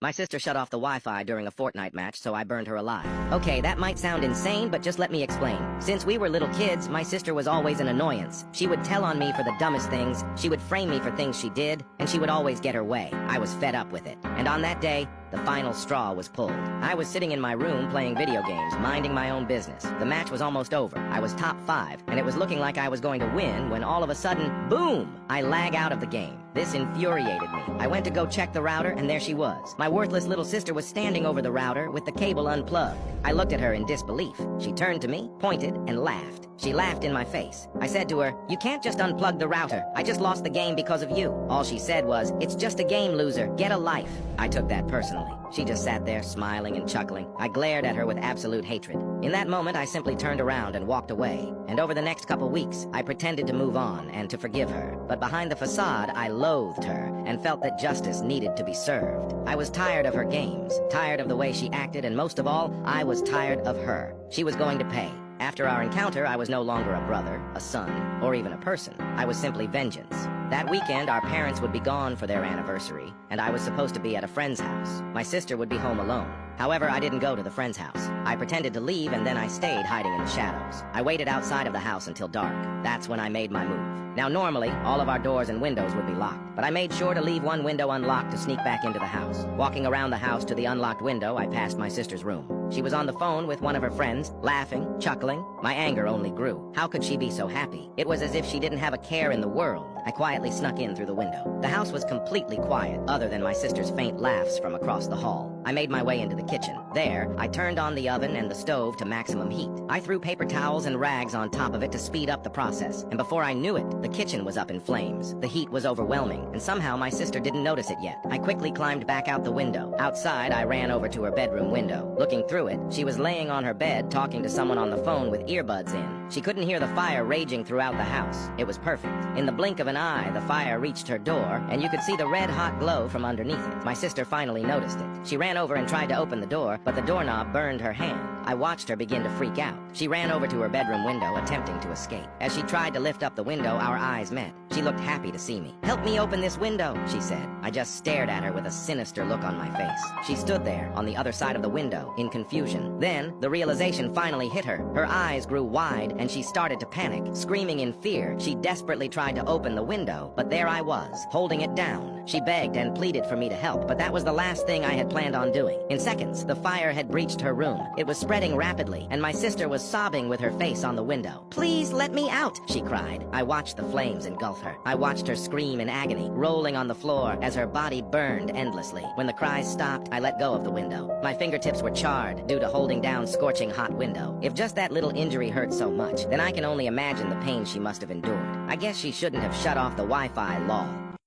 My sister shut off the Wi-Fi during a Fortnite match, so I burned her alive. Okay, that might sound insane, but just let me explain. Since we were little kids, my sister was always an annoyance. She would tell on me for the dumbest things, she would frame me for things she did, and she would always get her way. I was fed up with it. And on that day, the final straw was pulled. I was sitting in my room playing video games, minding my own business. The match was almost over. I was top 5, and it was looking like I was going to win when all of a sudden, boom! I lag out of the game. This infuriated me. I went to go check the router, and there she was. My worthless little sister was standing over the router with the cable unplugged. I looked at her in disbelief. She turned to me, pointed, and laughed. She laughed in my face. I said to her, "You can't just unplug the router. I just lost the game because of you." All she said was, "It's just a game, loser. Get a life." I took that personally. She just sat there smiling and chuckling. I glared at her with absolute hatred. In that moment, I simply turned around and walked away. And over the next couple weeks, I pretended to move on and to forgive her. But behind the facade, I loathed her and felt that justice needed to be served. I was tired of her games, tired of the way she acted, and most of all, I was tired of her. She was going to pay. After our encounter, I was no longer a brother, a son, or even a person. I was simply vengeance. That weekend, our parents would be gone for their anniversary, and I was supposed to be at a friend's house. My sister would be home alone. However, I didn't go to the friend's house. I pretended to leave, and then I stayed hiding in the shadows. I waited outside of the house until dark. That's when I made my move. Now, normally, all of our doors and windows would be locked, but I made sure to leave one window unlocked to sneak back into the house. Walking around the house to the unlocked window, I passed my sister's room. She was on the phone with one of her friends, laughing, chuckling. My anger only grew. How could she be so happy? It was as if she didn't have a care in the world. I quietly snuck in through the window. The house was completely quiet, other than my sister's faint laughs from across the hall. I made my way into the kitchen. There, I turned on the oven and the stove to maximum heat. I threw paper towels and rags on top of it to speed up the process, and before I knew it, the kitchen was up in flames. The heat was overwhelming, and somehow my sister didn't notice it yet. I quickly climbed back out the window. Outside, I ran over to her bedroom window. Looking through it, she was laying on her bed talking to someone on the phone with earbuds in. She couldn't hear the fire raging throughout the house. It was perfect. In the blink of an eye, the fire reached her door, and you could see the red-hot glow from underneath it. My sister finally noticed it. She ran over and tried to open the door, but the doorknob burned her hand. I watched her begin to freak out. She ran over to her bedroom window, attempting to escape. As she tried to lift up the window, our eyes met. She looked happy to see me. "Help me open this window," she said. I just stared at her with a sinister look on my face. She stood there, on the other side of the window, in confusion. Then, the realization finally hit her. Her eyes grew wide, and she started to panic. Screaming in fear, she desperately tried to open the window, but there I was, holding it down. She begged and pleaded for me to help, but that was the last thing I had planned on doing. In seconds, the fire had breached her room. It was spreading rapidly, and my sister was sobbing with her face on the window. "Please let me out," she cried. I watched the flames engulf her. I watched her scream in agony, rolling on the floor as her body burned endlessly. When the cries stopped, I let go of the window. My fingertips were charred due to holding down scorching hot window. If just that little injury hurt so much, then I can only imagine the pain she must have endured. I guess she shouldn't have shut off the Wi-Fi, lol.